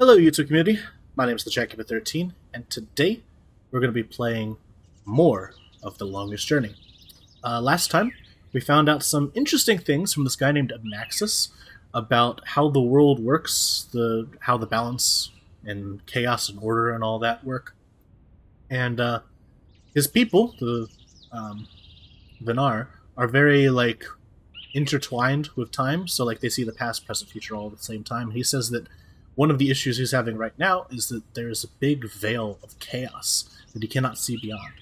Hello, YouTube community. My name is the Jackkeeper13, and today we're going to be playing more of The Longest Journey. Last time, we found out some interesting things from this guy named Naxus about how the world works, how the balance and chaos and order and all that work. And his people, the Vinar, are very intertwined with time. So they see the past, present, future all at the same time. He says that one of the issues he's having right now is that there's a big veil of chaos that he cannot see beyond.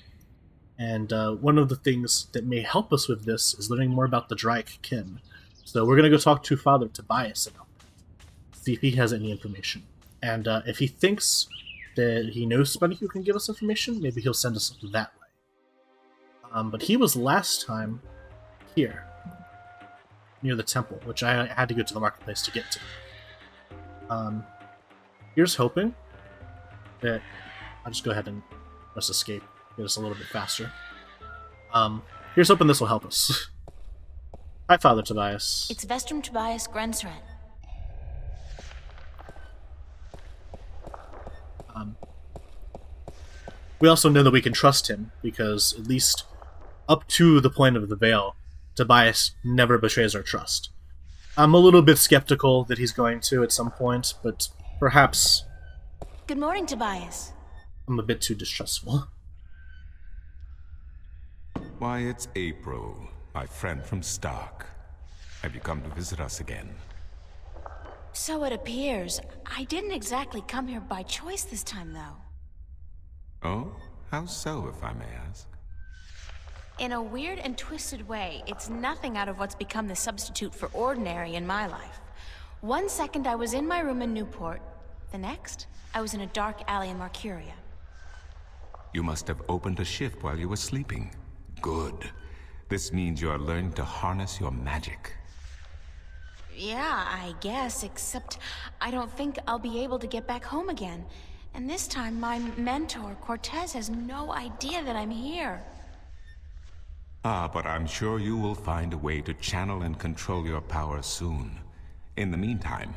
And one of the things that may help us with this is learning more about the Drake kin. So we're going to go talk to Father Tobias about that, see if he has any information. And if he thinks that he knows somebody who can give us information, maybe he'll send us that way. But he was last time here, near the temple, which I had to go to the marketplace to get to. Here's hoping that I'll just go ahead and press escape, get us a little bit faster. Here's hoping this will help us. Hi, Father Tobias. It's Vestrum Tobias Grensren. We also know that we can trust him, because at least up to the point of the veil, Tobias never betrays our trust. I'm a little bit skeptical that he's going to at some point, but perhaps... Good morning, Tobias. I'm a bit too distrustful. Why, it's April, my friend from Stark. Have you come to visit us again? So it appears. I didn't exactly come here by choice this time, though. Oh? How so, if I may ask? In a weird and twisted way, it's nothing out of what's become the substitute for ordinary in my life. One second I was in my room in Newport. The next, I was in a dark alley in Marcuria. You must have opened a shift while you were sleeping. Good. This means you are learning to harness your magic. Yeah, I guess, except I don't think I'll be able to get back home again. And this time, my mentor, Cortez, has no idea that I'm here. But I'm sure you will find a way to channel and control your power soon. In the meantime,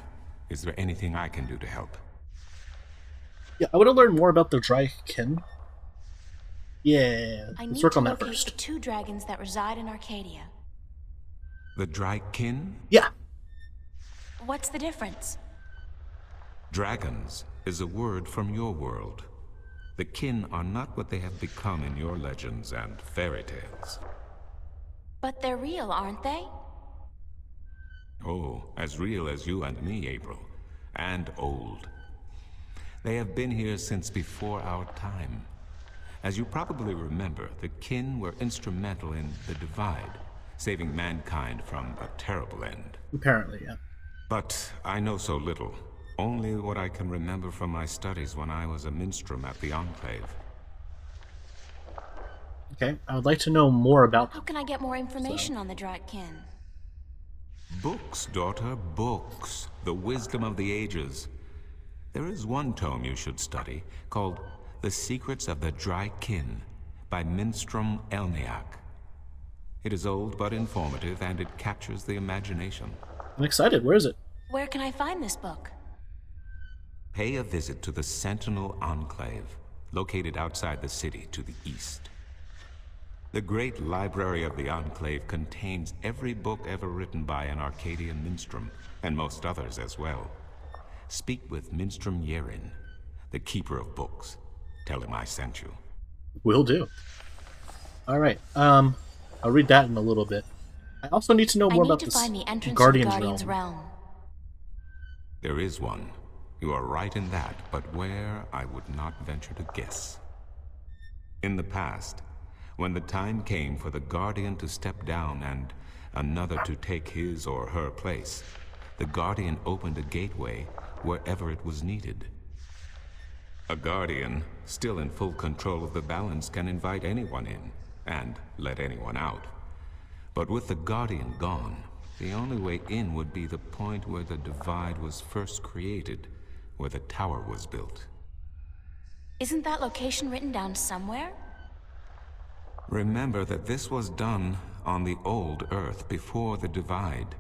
is there anything I can do to help? Yeah, I want to learn more about the Drake kin. Yeah, let's work on that first. I need to locate the two dragons that reside in Arcadia. The Drakekin? Yeah. What's the difference? Dragons is a word from your world. The kin are not what they have become in your legends and fairy tales. But they're real, aren't they? Oh, as real as you and me, April. And old. They have been here since before our time. As you probably remember, the kin were instrumental in the Divide, saving mankind from a terrible end. Apparently, yeah. But I know so little. Only what I can remember from my studies when I was a minstrel at the Enclave. Okay, I would like to know more about them. How can I get more information on the Drakekin? Books, daughter, books. The wisdom of the ages. There is one tome you should study, called The Secrets of the Drakekin, by Minstrom Elniak. It is old but informative, and it captures the imagination. I'm excited. Where is it? Where can I find this book? Pay a visit to the Sentinel Enclave, located outside the city to the east. The great library of the Enclave contains every book ever written by an Arcadian minstrom, and most others as well. Speak with Minstrom Yerin, the keeper of books. Tell him I sent you. Will do. Alright, I'll read that in a little bit. I also need to know more about this find the entrance Guardian's to the Guardian's Realm. realm. There is one. You are right in that, but where, I would not venture to guess. In the past, when the time came for the Guardian to step down and another to take his or her place, the Guardian opened a gateway wherever it was needed. A Guardian, still in full control of the balance, can invite anyone in and let anyone out. But with the Guardian gone, the only way in would be the point where the Divide was first created, where the tower was built. Isn't that location written down somewhere? Remember that this was done on the old Earth before the Divide.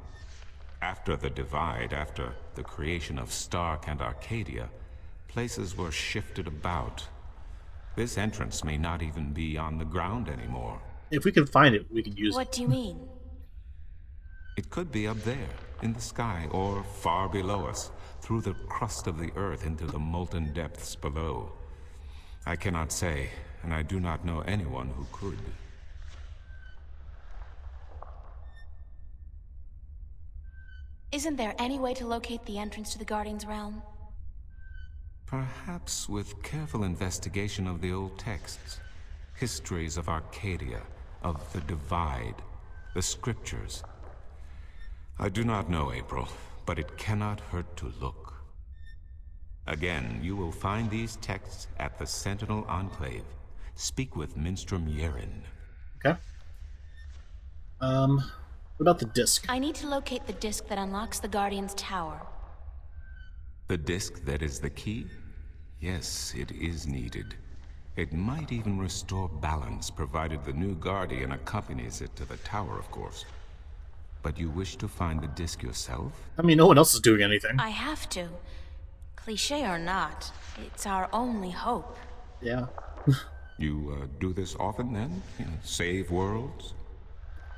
After the divide, after the creation of Stark and Arcadia, places were shifted about. This entrance may not even be on the ground anymore. If we can find it, we can use What it. do you mean? It could be up there, in the sky, or far below us, through the crust of the earth into the molten depths below. I cannot say, and I do not know anyone who could. Isn't there any way to locate the entrance to the Guardian's realm? Perhaps with careful investigation of the old texts, histories of Arcadia, of the Divide, the scriptures. I do not know, April, but it cannot hurt to look. Again, you will find these texts at the Sentinel Enclave. Speak with Minstrom Yeren. Okay. What about the disc? I need to locate the disc that unlocks the Guardian's tower. The disc that is the key? Yes, it is needed. It might even restore balance, provided the new Guardian accompanies it to the tower, of course. But you wish to find the disc yourself? I mean, no one else is doing anything. I have to. Cliché or not, it's our only hope. Yeah. You do this often, then? Save worlds?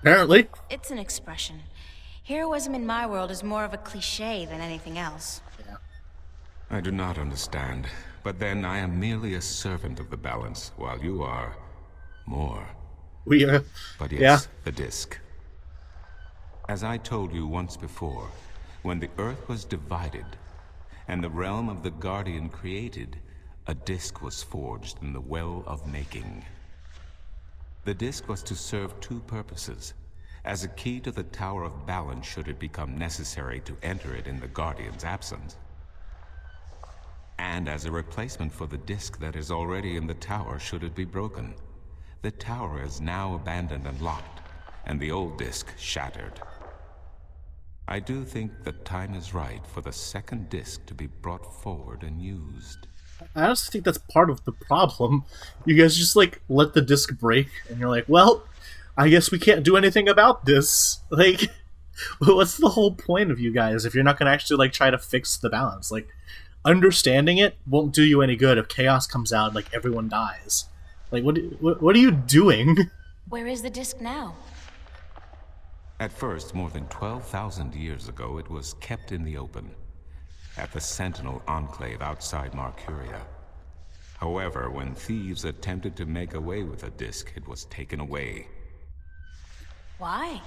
Apparently. It's an expression. Heroism in my world is more of a cliché than anything else. Yeah. I do not understand. But then I am merely a servant of the balance, while you are more. We are. But yes, Yeah. the disc. As I told you once before, when the Earth was divided, and the realm of the Guardian created, a disc was forged in the Well of Making. The disc was to serve two purposes: as a key to the Tower of Balance should it become necessary to enter it in the Guardian's absence, and as a replacement for the disc that is already in the tower should it be broken. The tower is now abandoned and locked, and the old disc shattered. I do think the time is right for the second disc to be brought forward and used. I honestly think that's part of the problem. You guys just, like, let the disc break, and you're like, well, I guess we can't do anything about this. Like, what's the whole point of you guys if you're not going to actually, like, try to fix the balance? Like, understanding it won't do you any good if chaos comes out and, like, everyone dies. Like, what are you doing? Where is the disc now? At first, more than 12,000 years ago, it was kept in the open, at the Sentinel Enclave outside Marcuria. However, when thieves attempted to make away with the disc, it was taken away, Why?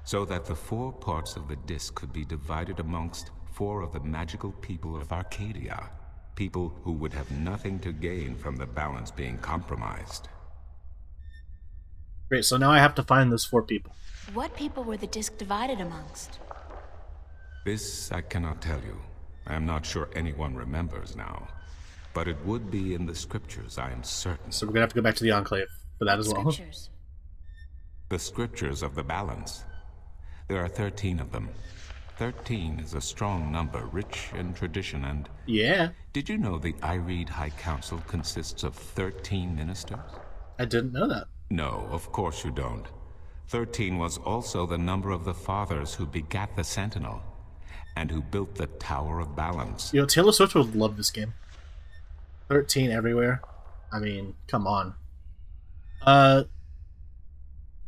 so that the four parts of the disc could be divided amongst four of the magical people of Arcadia, people who would have nothing to gain from the balance being compromised. Great, so now I have to find those four people. What people were the disc divided amongst? This I cannot tell you. I am not sure anyone remembers now. But it would be in the scriptures, I am certain. So we're going to have to go back to the Enclave for that as well. Scriptures. The scriptures of the balance. There are 13 of them. 13 is a strong number, rich in tradition, and... Yeah, Did you know the Ireed High Council consists of 13 ministers? I didn't know that. No, of course you don't. 13 was also the number of the fathers who begat the Sentinel, and who built the Tower of Balance. You know, Taylor Swift would love this game. 13 everywhere. I mean, come on.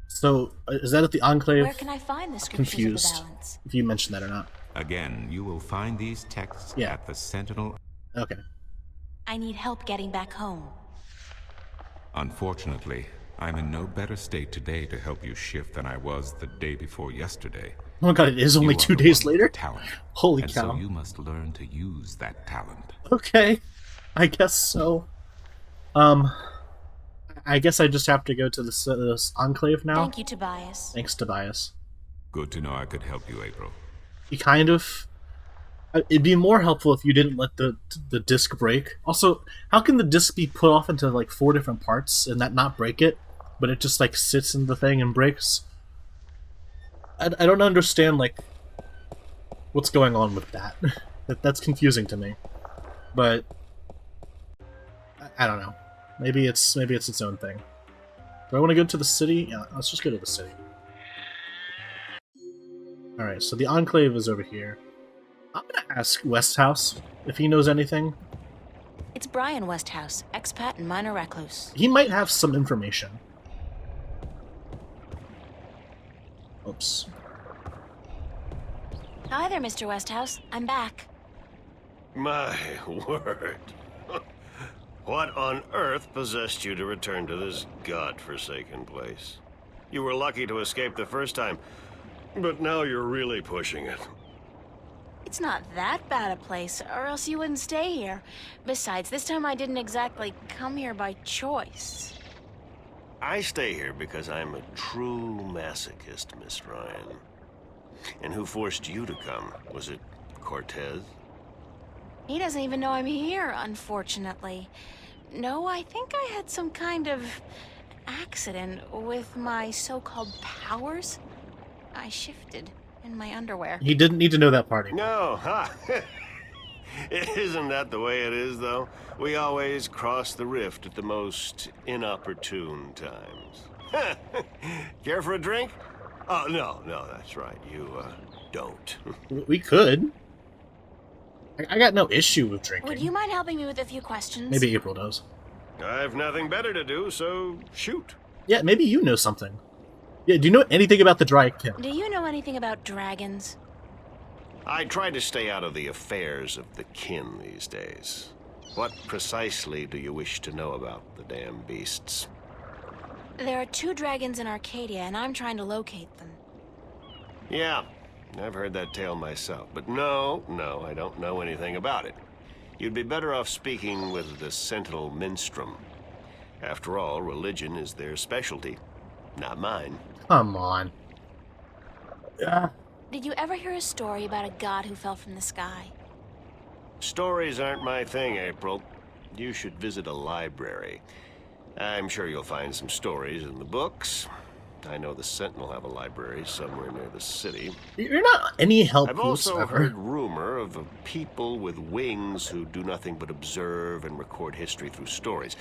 So, is that at the Enclave? Where can I find the scriptures Confused. of the balance? If you mentioned that or not. Again, you will find these texts Yeah. at the Sentinel. Okay. I need help getting back home. Unfortunately, I'm in no better state today to help you shift than I was the day before yesterday. Oh my god, it is only You are 2 the days one with later? Talent. Holy And cow. so you must learn to use that talent. Okay. I guess so. I guess I just have to go to this Enclave now. Thank you, Tobias. Thanks, Tobias. Good to know I could help you, April. You kind of... It'd be more helpful if you didn't let the disc break. Also, how can the disc be put off into, like, 4 different parts and that not break it, but it just, like, sits in the thing and breaks? I don't understand, like, what's going on with that. That's confusing to me. But I don't know. Maybe it's its own thing. Do I want to go to the city? Yeah, let's just go to the city. Alright, so the Enclave is over here. I'm gonna ask Westhouse if he knows anything. It's Brian Westhouse, expat and minor recluse. He might have some information. Oops. Hi there, Mr. Westhouse. I'm back. My word. What on earth possessed you to return to this godforsaken place? You were lucky to escape the first time, but now you're really pushing it. It's not that bad a place, or else you wouldn't stay here. Besides, this time I didn't exactly come here by choice. I stay here because I'm a true masochist, Miss Ryan. And who forced you to come? Was it Cortez? He doesn't even know I'm here, unfortunately. No, I think I had some kind of accident with my so-called powers. I shifted in my underwear. He didn't need to know that part. No, huh? Isn't that the way it is, though? We always cross the rift at the most inopportune times. Care for a drink? Oh, no, that's right. You, don't. We could. I got no issue with drinking. Would you mind helping me with a few questions? Maybe April does. I've nothing better to do, so shoot. Yeah, maybe you know something. Yeah, do you know anything about the Dry Kin? Do you know anything about dragons? I try to stay out of the affairs of the kin these days. What precisely do you wish to know about the damn beasts? There are 2 dragons in Arcadia, and I'm trying to locate them. Yeah, I've heard that tale myself. But no, I don't know anything about it. You'd be better off speaking with the Sentinel Minstrom. After all, religion is their specialty, not mine. Come on. Did you ever hear a story about a god who fell from the sky? Stories aren't my thing, April. You should visit a library. I'm sure you'll find some stories in the books. I know the Sentinel have a library somewhere near the city. You're not any help I've also whatsoever. heard rumor of a people with wings who do nothing but observe and record history through stories.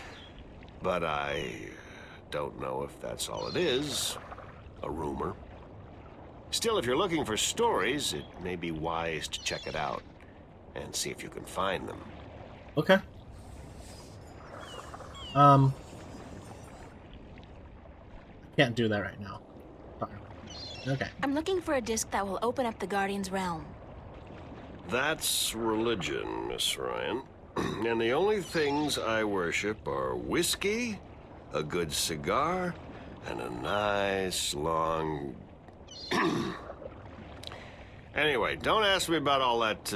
But I don't know if that's all it is. A rumor. Still, if you're looking for stories, it may be wise to check it out and see if you can find them. Okay. Can't do that right now. Fine. Okay. I'm looking for a disc that will open up the Guardian's realm. That's religion, Miss Ryan. And the only things I worship are whiskey, a good cigar, and a nice long... Anyway, don't ask me about all that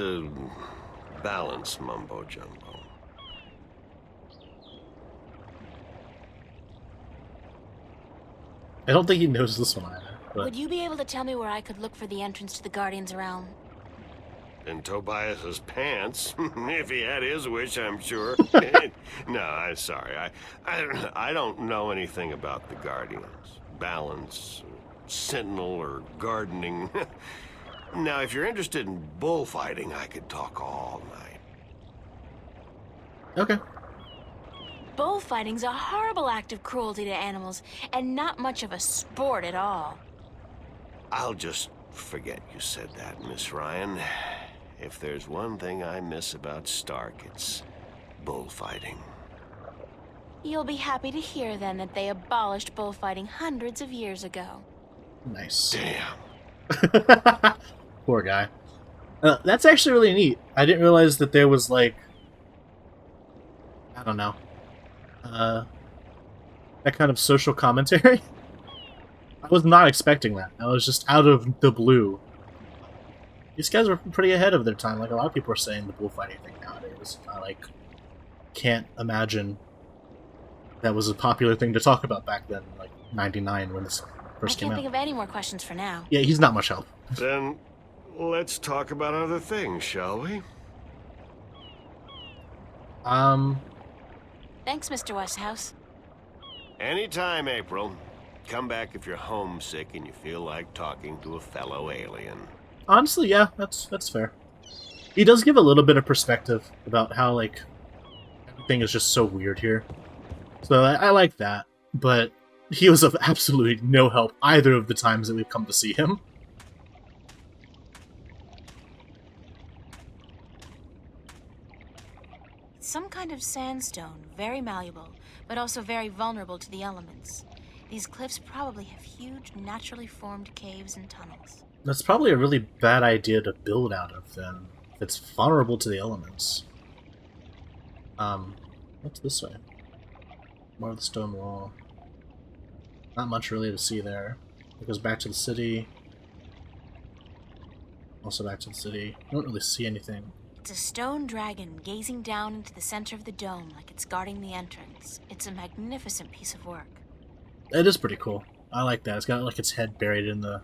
balance mumbo-jumbo. I don't think he knows this one either. But Would you be able to tell me where I could look for the entrance to the Guardian's realm? In Tobias's pants, if he had his wish, I'm sure. No, I'm sorry. I don't know anything about the Guardians. Balance, Sentinel, or gardening. Now, if you're interested in bullfighting, I could talk all night. okay. Bullfighting's a horrible act of cruelty to animals, and not much of a sport at all. I'll just forget you said that, Miss Ryan. If there's one thing I miss about Stark, it's bullfighting. You'll be happy to hear, then, that they abolished bullfighting hundreds of years ago. Nice. Damn. Poor guy. That's actually really neat. I didn't realize that there was, like... I don't know. That kind of social commentary. I was not expecting that. I was just out of the blue. These guys were pretty ahead of their time. Like, a lot of people are saying the bullfighting thing nowadays. I, can't imagine that was a popular thing to talk about back then, like, 99 when this first I came can't out. think of any more questions for now. Yeah, he's not much help. Then let's talk about other things, shall we? Thanks, Mr. Westhouse. Anytime, April. Come back if you're homesick and you feel like talking to a fellow alien. Honestly, yeah, that's fair. He does give a little bit of perspective about how, like, everything is just so weird here. So I like that, but he was of absolutely no help either of the times that we've come to see him. It's some kind of sandstone, very malleable, but also very vulnerable to the elements. These cliffs probably have huge, naturally formed caves and tunnels. That's probably a really bad idea to build out of, then. If it's vulnerable to the elements. What's this way? More of the stone wall. Not much really to see there. It goes back to the city. Also back to the city. I don't really see anything. It's a stone dragon gazing down into the center of the dome like it's guarding the entrance. It's a magnificent piece of work. It is pretty cool. I like that. It's got like its head buried in the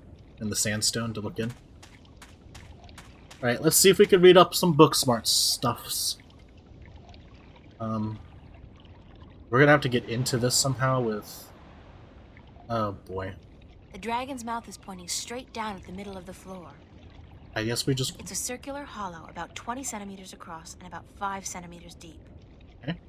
sandstone to look in. Alright, let's see if we can read up some book smart stuffs. We're gonna have to get into this somehow with... Oh boy. The dragon's mouth is pointing straight down at the middle of the floor. I guess we just... It's a circular hollow about 20 centimeters across and about 5 centimeters deep. Okay.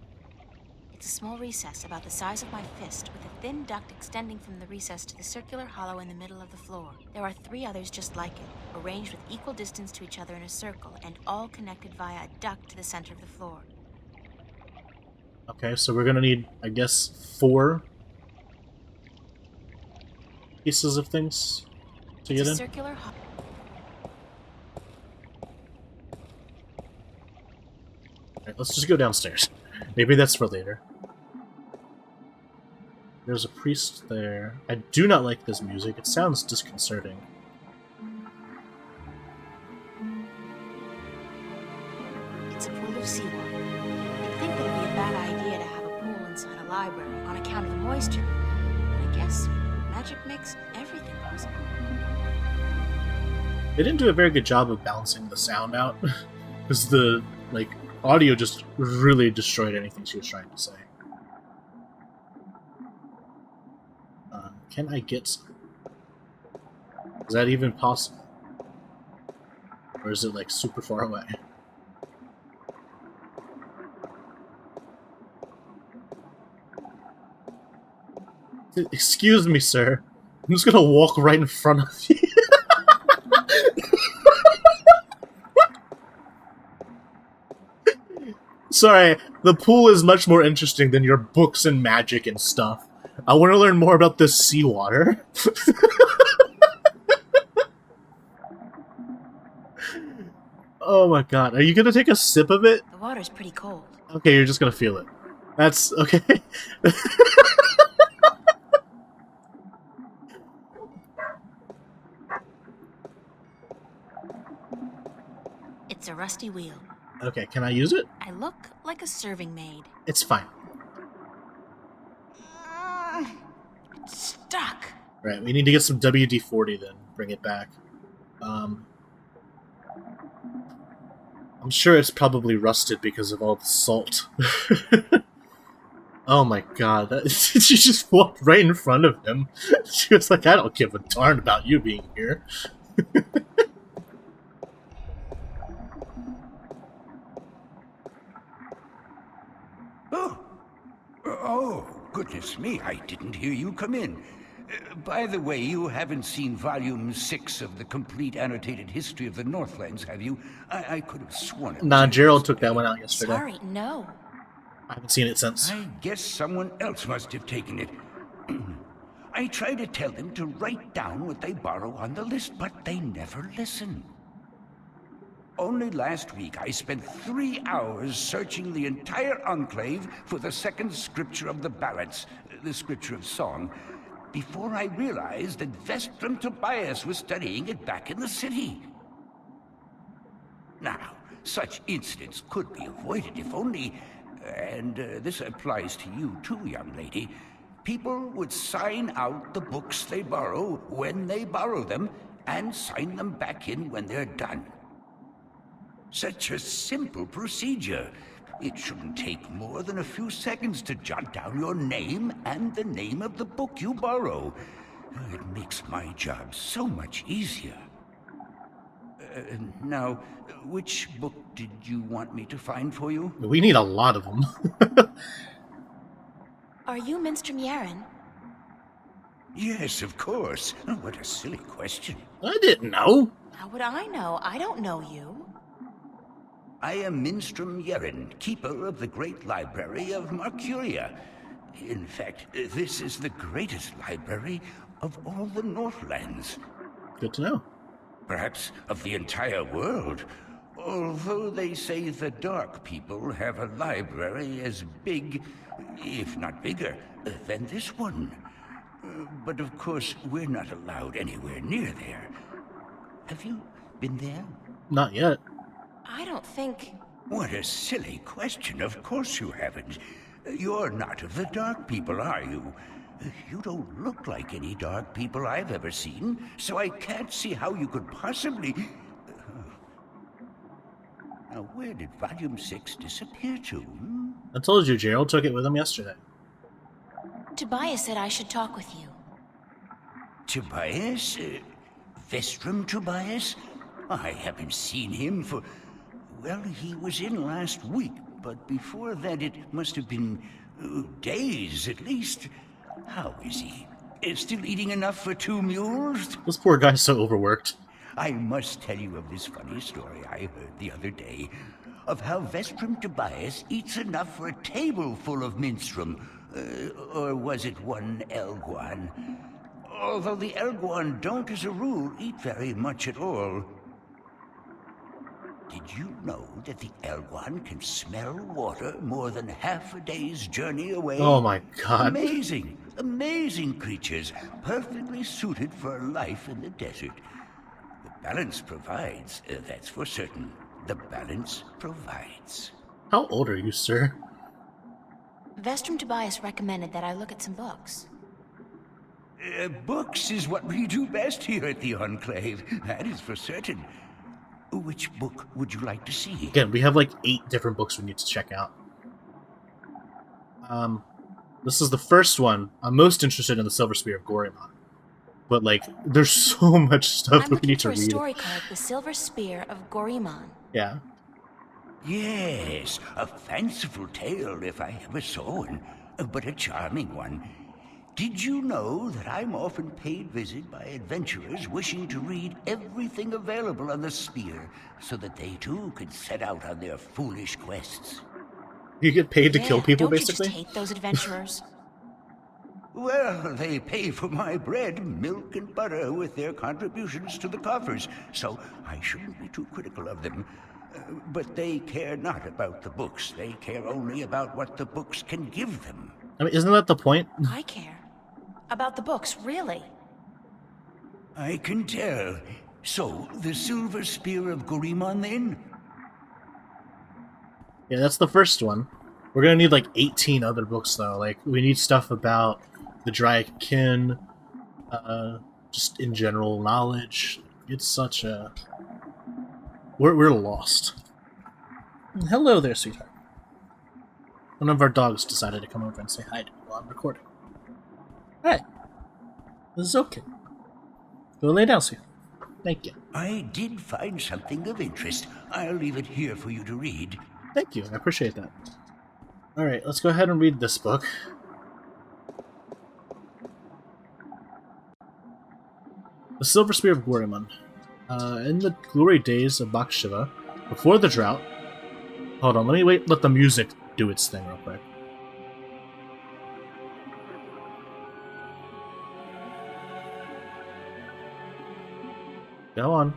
It's a small recess about the size of my fist with a thin duct extending from the recess to the circular hollow in the middle of the floor. There are 3 others just like it, arranged with equal distance to each other in a circle and all connected via a duct to the center of the floor. Okay, so we're gonna need, I guess, 4 pieces of things to get It's a in. circular hollow. Alright, let's just go downstairs. Maybe that's for later. There's a priest there. I do not like this music. It sounds disconcerting. It's a pool of seawater. You'd think that it'd be a bad idea to have a pool inside a library on account of the moisture. But I guess magic makes everything possible. They didn't do a very good job of balancing the sound out. Because the, like, audio just really destroyed anything she was trying to say. Can I get... Is that even possible? Or is it, like, super far away? Excuse me, sir. I'm just gonna walk right in front of you. Sorry, the pool is much more interesting than your books and magic and stuff. I want to learn more about this seawater. Oh my god, are you gonna take a sip of it? The water's pretty cold. Okay, you're just gonna feel it. That's okay. It's a rusty wheel. Okay, can I use it? I look like a serving maid. It's fine. It's stuck. Right, we need to get some WD-40 then. Bring it back. I'm sure it's probably rusted because of all the salt. Oh my god, she just walked right in front of him. She was like, I don't give a darn about you being here. Oh, goodness me, I didn't hear you come in. By the way, you haven't seen Volume 6 of the Complete Annotated History of the Northlands, have you? I could have sworn it. Nah, Gerald took that one out yesterday. Sorry, no. I haven't seen it since. I guess someone else must have taken it. I try to tell them to write down what they borrow on the list, but they never listen. Only last week, I spent 3 hours searching the entire enclave for the second scripture of the ballads, the scripture of song, before I realized that Vestrum Tobias was studying it back in the city. Now, such incidents could be avoided if only, and this applies to you too, young lady, people would sign out the books they borrow when they borrow them and sign them back in when they're done. Such a simple procedure. It shouldn't take more than a few seconds to jot down your name and the name of the book you borrow. It makes my job so much easier. Now, which book did you want me to find for you? We need a lot of them. Are you Minstrom Yaren? Yes, of course. Oh, what a silly question. I didn't know. How would I know? I don't know you. I am Minstrom Yeren, keeper of the Great Library of Marcuria. In fact, this is the greatest library of all the Northlands. Good to know. Perhaps of the entire world. Although they say the Dark People have a library as big, if not bigger, than this one. But of course, we're not allowed anywhere near there. Have you been there? Not yet. I don't think... What a silly question. Of course you haven't. You're not of the Dark People, are you? You don't look like any Dark People I've ever seen, so I can't see how you could possibly... Now, where did Volume 6 disappear to? I told you, Gerald took it with him yesterday. Tobias said I should talk with you. Tobias? Vestrum Tobias? I haven't seen him for... Well, he was in last week, but before that it must have been days at least. How is he? Still eating enough for 2 mules? This poor guy's so overworked. I must tell you of this funny story I heard the other day, of how Vestrum Tobias eats enough for a table full of minstrum. Or was it one Elguan? Although the Elguan don't, as a rule, eat very much at all. Did you know that the Elguan can smell water more than half a day's journey away? Oh my god. Amazing, amazing creatures, perfectly suited for life in the desert. The balance provides, that's for certain. The balance provides. How old are you, sir? Vestrum Tobias recommended that I look at some books. Books is what we do best here at the Enclave, that is for certain. Which book would you like to see? Again, we have like 8 different books we need to check out. This is the first one. I'm most interested in the Silver Spear of Gorimon. But like, there's so much stuff I'm that we need to looking read. for a story called The Silver Spear of Gorimon. Yeah. Yes, a fanciful tale if I ever saw one, but a charming one. Did you know that I'm often paid visit by adventurers wishing to read everything available on the spear, so that they too can set out on their foolish quests? You get paid to kill people, don't basically? You just hate those adventurers? Well, they pay for my bread, milk, and butter with their contributions to the coffers, so I shouldn't be too critical of them. But they care not about the books. They care only about what the books can give them. I mean, isn't that the point? I care. About the books, really. I can tell. So, the Silver Spear of Gorimon, then? Yeah, that's the first one. We're gonna need like 18 other books, though. Like, we need stuff about the Dryakin, just in general knowledge. It's such a... We're lost. Hello there, sweetheart. One of our dogs decided to come over and say hi to me while I'm recording. Hi. This is okay. Go lay down, sweetheart. Thank you. I did find something of interest. I'll leave it here for you to read. Thank you, I appreciate that. Alright, let's go ahead and read this book. The Silver Spear of Gorimon. In the glory days of Bakshiva, before the drought... Hold on, let the music do its thing real quick. Go on.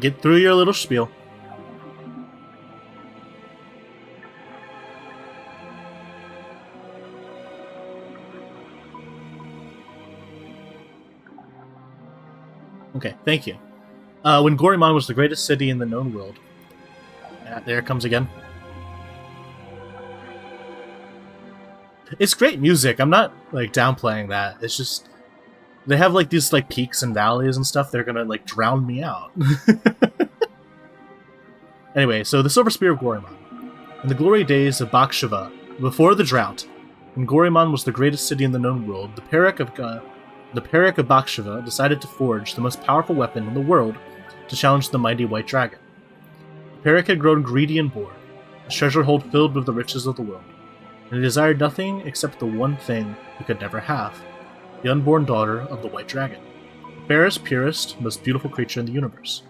Get through your little spiel. Okay, thank you. When Gorimon was the greatest city in the known world. There it comes again. It's great music. I'm not like downplaying that. It's just they have like these like peaks and valleys and stuff. They're gonna like drown me out. Anyway, so the Silver Spear of Gorimon. In the glory days of Bakshiva, before the drought, when Gorimon was the greatest city in the known world, the Perik of Bakshiva decided to forge the most powerful weapon in the world to challenge the mighty White Dragon. The Perik had grown greedy and bored, a treasure hold filled with the riches of the world, and he desired nothing except the one thing he could never have, the unborn daughter of the White Dragon, the fairest, purest, most beautiful creature in the universe.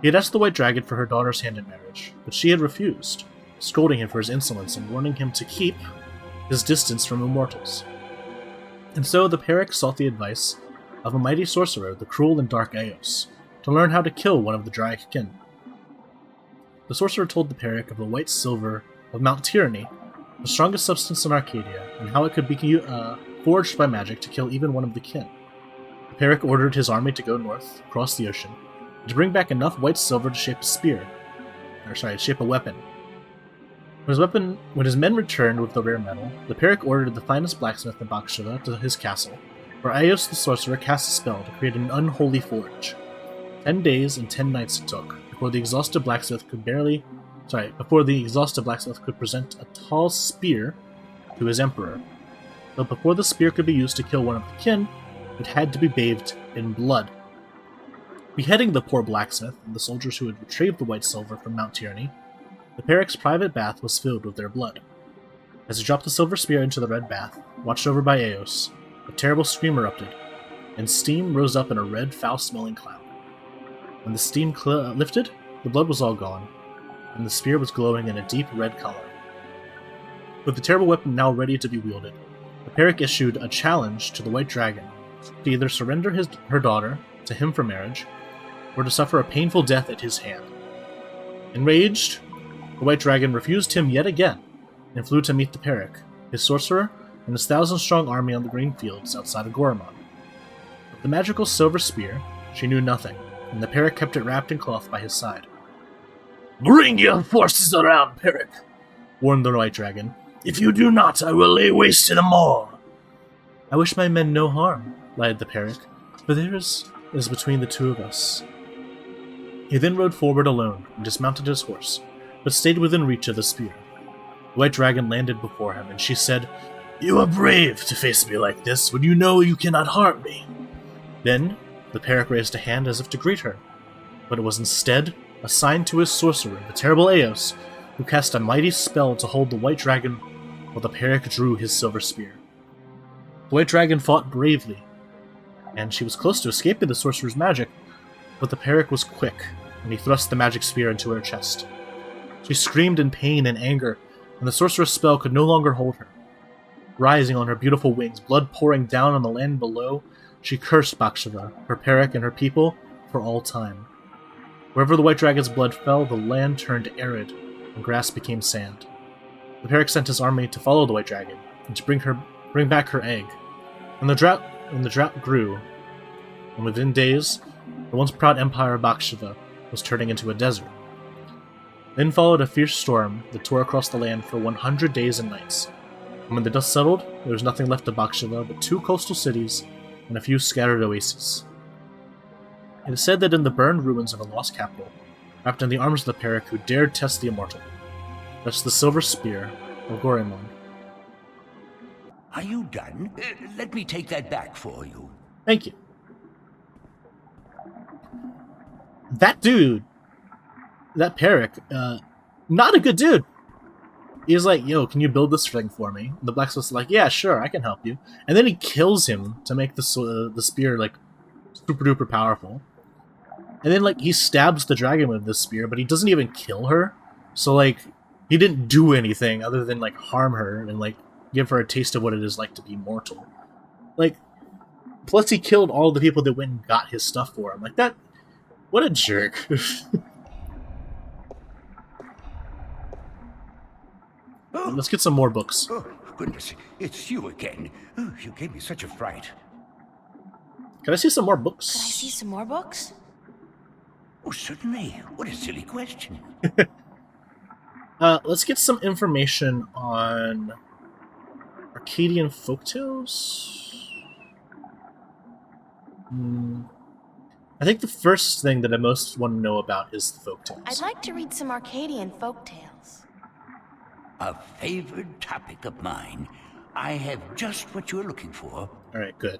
He had asked the White Dragon for her daughter's hand in marriage, but she had refused, scolding him for his insolence and warning him to keep his distance from immortals. And so the Peric sought the advice of a mighty sorcerer, the cruel and dark Eos, to learn how to kill one of the Draic kin. The sorcerer told the Peric of the white silver of Mount Tyranny, the strongest substance in Arcadia, and how it could be forged by magic to kill even one of the kin. The Peric ordered his army to go north, across the ocean, and to bring back enough white silver to shape a weapon. When his men returned with the rare metal, the Peric ordered the finest blacksmith in Bakshiva to his castle, where Eos the sorcerer cast a spell to create an unholy forge. 10 days and 10 nights it took before the exhausted blacksmith could present a tall spear to his emperor. But before the spear could be used to kill one of the kin, it had to be bathed in blood. Beheading the poor blacksmith and the soldiers who had retrieved the white silver from Mount Tyranny, the Peric's private bath was filled with their blood. As he dropped the silver spear into the red bath, watched over by Eos, a terrible scream erupted, and steam rose up in a red, foul-smelling cloud. When the steam lifted, the blood was all gone, and the spear was glowing in a deep red color. With the terrible weapon now ready to be wielded, the Peric issued a challenge to the White Dragon to either surrender her daughter to him for marriage, or to suffer a painful death at his hand. Enraged, the White Dragon refused him yet again, and flew to meet the Peric, his sorcerer, and his 1,000-strong army on the green fields outside of Goramon. Of the magical silver spear, she knew nothing, and the Peric kept it wrapped in cloth by his side. "Bring your forces around, Peric," warned the White Dragon. "If you do not, I will lay waste to them all." "I wish my men no harm," lied the Peric, "for there is between the two of us." He then rode forward alone and dismounted his horse, but stayed within reach of the spear. The White Dragon landed before him, and she said, "You are brave to face me like this when you know you cannot harm me." Then the Peric raised a hand as if to greet her, but it was instead a sign to his sorcerer, the terrible Eos, who cast a mighty spell to hold the White Dragon while the Peric drew his silver spear. The White Dragon fought bravely, and she was close to escaping the sorcerer's magic, but the Peric was quick, and he thrust the magic spear into her chest. She screamed in pain and anger, and the sorcerer's spell could no longer hold her. Rising on her beautiful wings, blood pouring down on the land below, she cursed Bakshiva, her Peric, and her people for all time. Wherever the White Dragon's blood fell, the land turned arid, and grass became sand. The Peric sent his army to follow the White Dragon, and to bring back her egg. And the drought grew, and within days, the once proud empire of Bakshiva was turning into a desert. Then followed a fierce storm that tore across the land for 100 days and nights. And when the dust settled, there was nothing left of Bakshiva but 2 coastal cities and a few scattered oases. It is said that in the burned ruins of a lost capital, wrapped in the arms of the Peric who dared test the immortal, rests the silver spear of Goramon. Are you done? Let me take that back for you. Thank you. That dude, that Peric, not a good dude. He's like, "Yo, can you build this thing for me?" And the blacksmith's like, "Yeah, sure, I can help you." And then he kills him to make the spear like super duper powerful. And then like he stabs the dragon with this spear, but he doesn't even kill her. So like he didn't do anything other than like harm her and like give her a taste of what it is like to be mortal. Like, plus he killed all the people that went and got his stuff for him. Like that, what a jerk. Let's get some more books. Oh, goodness, it's you again. Oh, you gave me such a fright. Can I see some more books? Could I see some more books? Oh, certainly. What a silly question. Let's get some information on Arcadian folktales. I think the first thing that I most want to know about is the folktales. I'd like to read some Arcadian folktales. A favored topic of mine. I have just what you're looking for. Alright, good.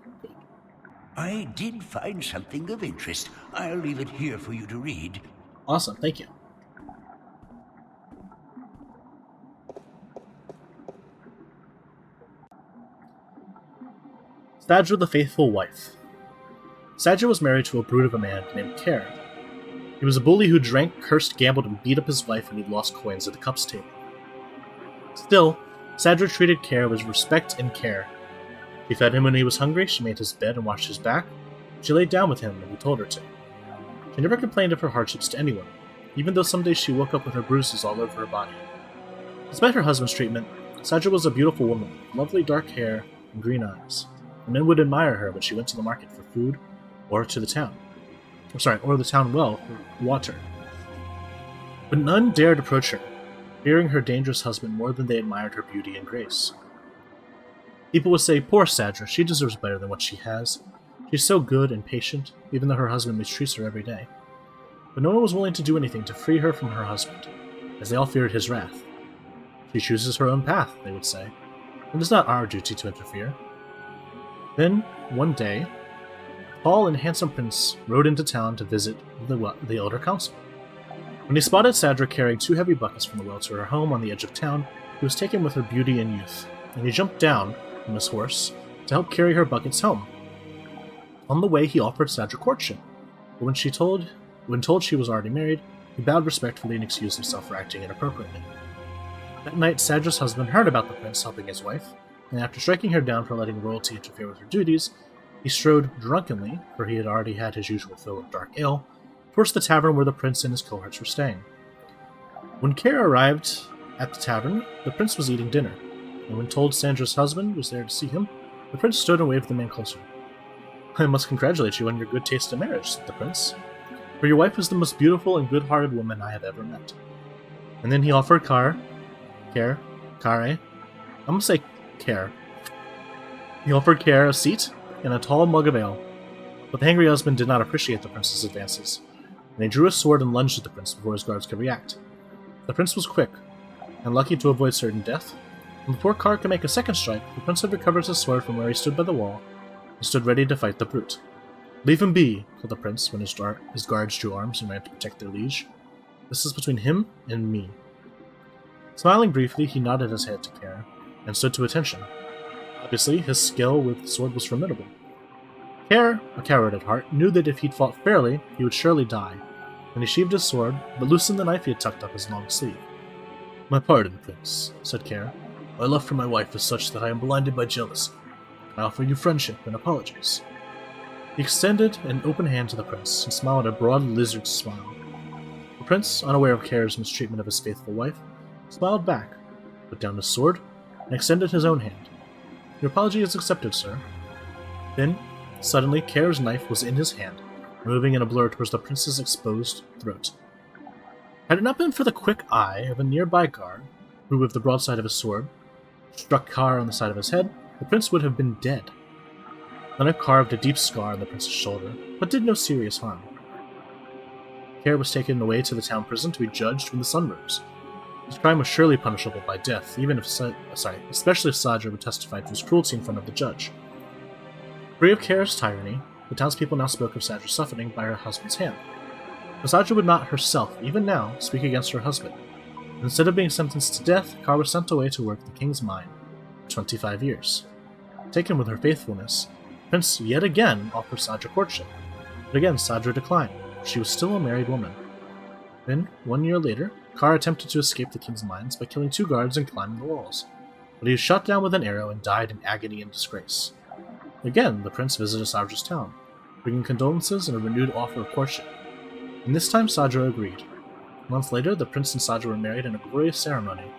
I did find something of interest. I'll leave it here for you to read. Awesome, thank you. Sadra the Faithful Wife. Sadra was married to a brute of a man named Karen. He was a bully who drank, cursed, gambled, and beat up his wife when he lost coins at the cups table. Still, Sadra treated Care with respect and care. She fed him when he was hungry, she made his bed and washed his back. She laid down with him when he told her to. She never complained of her hardships to anyone, even though some days she woke up with her bruises all over her body. Despite her husband's treatment, Sadra was a beautiful woman with lovely dark hair and green eyes, and men would admire her when she went to the market for food or to the town. Or the town well for water. But none dared approach her, fearing her dangerous husband more than they admired her beauty and grace. People would say, "Poor Sadra, she deserves better than what she has. She's so good and patient, even though her husband mistreats her every day." But no one was willing to do anything to free her from her husband, as they all feared his wrath. "She chooses her own path," they would say, "and it's not our duty to interfere." Then, one day, a tall and handsome prince rode into town to visit the elder council. When he spotted Sadra carrying 2 heavy buckets from the well to her home on the edge of town, he was taken with her beauty and youth, and he jumped down from his horse to help carry her buckets home. On the way, he offered Sadra courtship, but when told she was already married, he bowed respectfully and excused himself for acting inappropriately. That night, Sadra's husband heard about the prince helping his wife, and after striking her down for letting royalty interfere with her duties, he strode drunkenly, for he had already had his usual fill of dark ale, towards the tavern where the prince and his cohorts were staying. When Care arrived at the tavern, the prince was eating dinner, and when told Sandra's husband was there to see him, the prince stood and waved the man closer. "I must congratulate you on your good taste in marriage," said the prince, "for your wife is the most beautiful and good-hearted woman I have ever met." And then he offered Care, I'm gonna say Care. He offered Care a seat and a tall mug of ale, but the angry husband did not appreciate the prince's advances, and he drew his sword and lunged at the prince before his guards could react. The prince was quick, and lucky to avoid certain death, and before Care could make a second strike, the prince had recovered his sword from where he stood by the wall, and stood ready to fight the brute. "Leave him be," said the prince when his guards drew arms and ran to protect their liege. "This is between him and me." Smiling briefly, he nodded his head to Care, and stood to attention. Obviously, his skill with the sword was formidable. Care, a coward at heart, knew that if he'd fought fairly, he would surely die, and he sheathed his sword, but loosened the knife he had tucked up his long sleeve. "My pardon, Prince," said Care. "My love for my wife is such that I am blinded by jealousy. I offer you friendship and apologies." He extended an open hand to the prince and smiled a broad lizard smile. The prince, unaware of Care's mistreatment of his faithful wife, smiled back, put down his sword, and extended his own hand. "Your apology is accepted, sir." Then, suddenly, Care's knife was in his hand, moving in a blur towards the prince's exposed throat. Had it not been for the quick eye of a nearby guard, who, with the broadside of his sword, struck Care on the side of his head, the prince would have been dead. The knife carved a deep scar on the prince's shoulder, but did no serious harm. Care was taken away to the town prison to be judged when the sun rose. His crime was surely punishable by death, especially if Sadra would testify to his cruelty in front of the judge. Free of Care's tyranny, the townspeople now spoke of Sadra's suffering by her husband's hand. But Sadra would not herself, even now, speak against her husband. Instead of being sentenced to death, Care was sent away to work the king's mine for 25 years. Taken with her faithfulness, Prince yet again offered Sadra courtship, but again Sadra declined. She was still a married woman. Then, 1 year later, Care attempted to escape the king's mines by killing 2 guards and climbing the walls, but he was shot down with an arrow and died in agony and disgrace. Again, the prince visited Sadra's town, bringing condolences and a renewed offer of courtship, and this time Sadra agreed. A month later, the prince and Sadra were married in a glorious ceremony.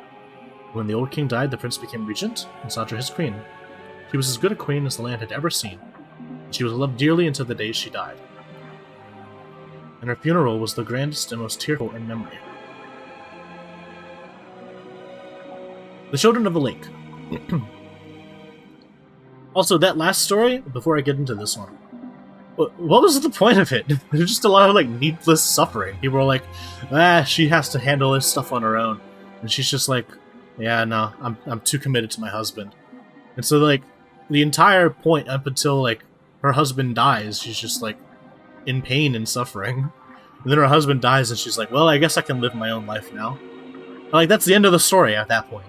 When the old king died, the prince became regent, and Sadra his queen. She was as good a queen as the land had ever seen, and she was loved dearly until the day she died. And her funeral was the grandest and most tearful in memory. The Children of the Lake. Also, that last story, before I get into this one, what was the point of it? There's just a lot of, needless suffering. People were like, she has to handle this stuff on her own. And she's just like, yeah, no, I'm too committed to my husband. And so, the entire point up until, her husband dies, she's just, in pain and suffering. And then her husband dies, and she's like, well, I guess I can live my own life now. That's the end of the story at that point.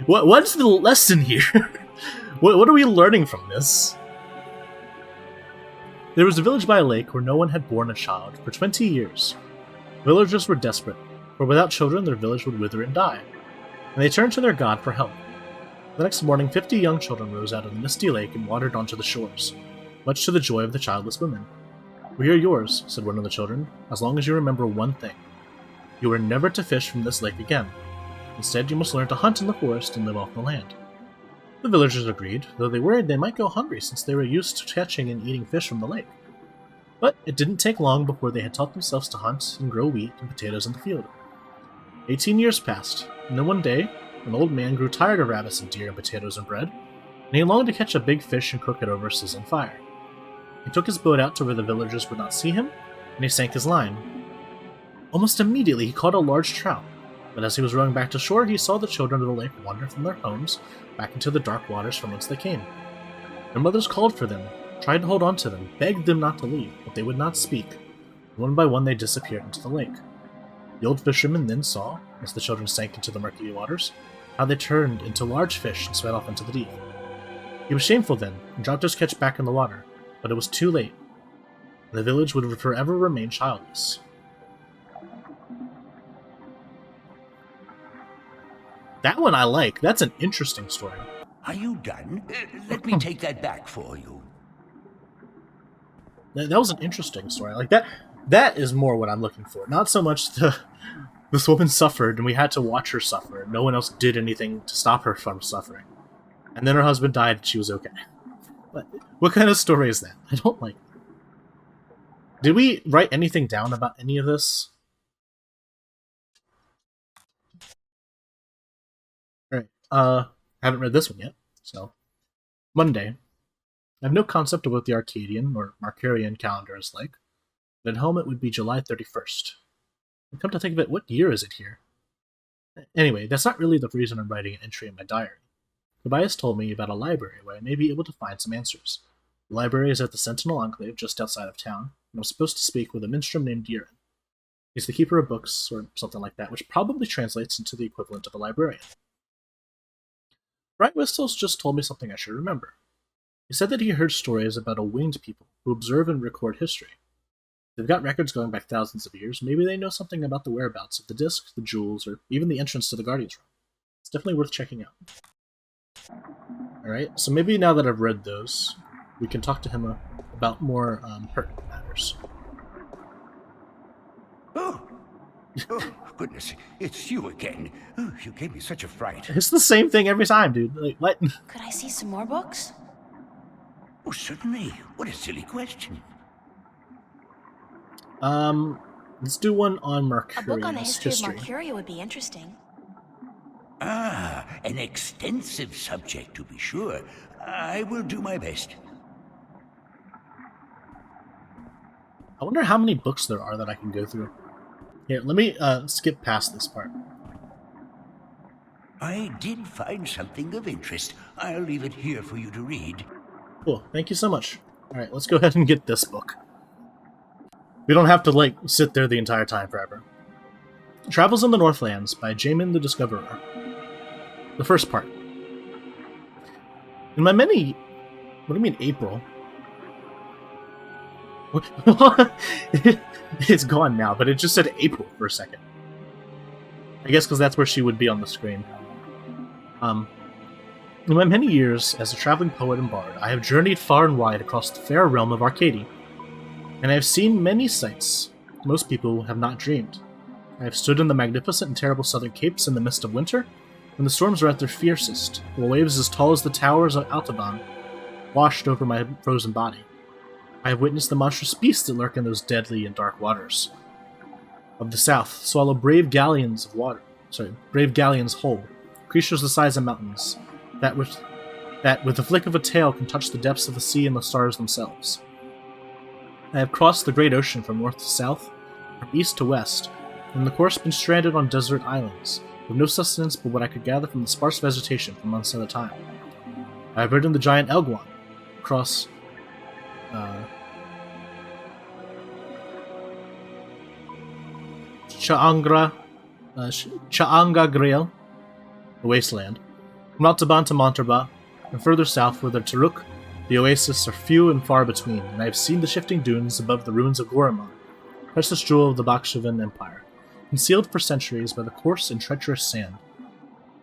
What's the lesson here? What are we learning from this? There was a village by a lake where no one had borne a child for 20 years. Villagers were desperate, for without children their village would wither and die, and they turned to their god for help. The next morning, 50 young children rose out of the misty lake and wandered onto the shores, much to the joy of the childless women. "We are yours," said one of the children, "as long as you remember one thing. You are never to fish from this lake again. Instead, you must learn to hunt in the forest and live off the land." The villagers agreed, though they worried they might go hungry since they were used to catching and eating fish from the lake. But it didn't take long before they had taught themselves to hunt and grow wheat and potatoes in the field. 18 years passed, and then one day, an old man grew tired of rabbits and deer and potatoes and bread, and he longed to catch a big fish and cook it over a sizzling fire. He took his boat out to where the villagers would not see him, and he sank his line. Almost immediately he caught a large trout, but as he was rowing back to shore, he saw the children of the lake wander from their homes back into the dark waters from whence they came. Their mothers called for them, tried to hold on to them, begged them not to leave, but they would not speak. One by one they disappeared into the lake. The old fisherman then saw, as the children sank into the murky waters, how they turned into large fish and sped off into the deep. He was shameful then, and dropped his catch back in the water, but it was too late. The village would forever remain childless. That one I like. That's an interesting story. Are you done? Let me take that back for you. That was an interesting story. Like that. That is more what I'm looking for. Not so much this woman suffered and we had to watch her suffer. No one else did anything to stop her from suffering. And then her husband died and she was okay. But what kind of story is that? I don't like it. Did we write anything down about any of this? Alright. I haven't read this one yet. So, Monday. I have no concept of what the Arcadian or Mercurian calendar is like. But at home it would be July 31st. And come to think of it, what year is it here? Anyway, that's not really the reason I'm writing an entry in my diary. Tobias told me about a library where I may be able to find some answers. The library is at the Sentinel Enclave just outside of town, and I'm supposed to speak with a minstrel named Yiren. He's the keeper of books, or something like that, which probably translates into the equivalent of a librarian. Bright Whistles just told me something I should remember. He said that he heard stories about a winged people who observe and record history. They've got records going back thousands of years. Maybe they know something about the whereabouts of the disc, the jewels, or even the entrance to the Guardian's Room. It's definitely worth checking out. Alright, so maybe now that I've read those, we can talk to him about more pertinent matters. Oh, goodness, it's you again. Oh, you gave me such a fright. It's the same thing every time, dude. Like, what? Could I see some more books? Oh, certainly. What a silly question. Let's do one on A book on the Mercurius history of Mercuria would be interesting. Ah, an extensive subject, to be sure. I will do my best. I wonder how many books there are that I can go through. Here, let me skip past this part. I did find something of interest. I'll leave it here for you to read. Cool, thank you so much. Alright, let's go ahead and get this book. We don't have to, like, sit there the entire time forever. Travels in the Northlands by Jamin the Discoverer. The first part. In my many... What do you mean, April? It's gone now, but it just said April for a second. I guess because that's where she would be on the screen. In my many years as a traveling poet and bard, I have journeyed far and wide across the fair realm of Arcadia, and I have seen many sights most people have not dreamed. I have stood in the magnificent and terrible southern capes in the mist of winter, when the storms are at their fiercest, while waves as tall as the towers of Altaban washed over my frozen body. I have witnessed the monstrous beasts that lurk in those deadly and dark waters of the south, swallow brave galleons whole, creatures the size of mountains, that with the flick of a tail can touch the depths of the sea and the stars themselves. I have crossed the great ocean from north to south, from east to west, and in the course been stranded on desert islands, with no sustenance but what I could gather from the sparse vegetation for months at a time. I have ridden the giant Elguan across Cha'anga Grail, the wasteland, from Altaban to Monterba, and further south were the Taruk The oases are few and far between, and I have seen the shifting dunes above the ruins of Gorimon, precious jewel of the Bakshavan Empire, concealed for centuries by the coarse and treacherous sand.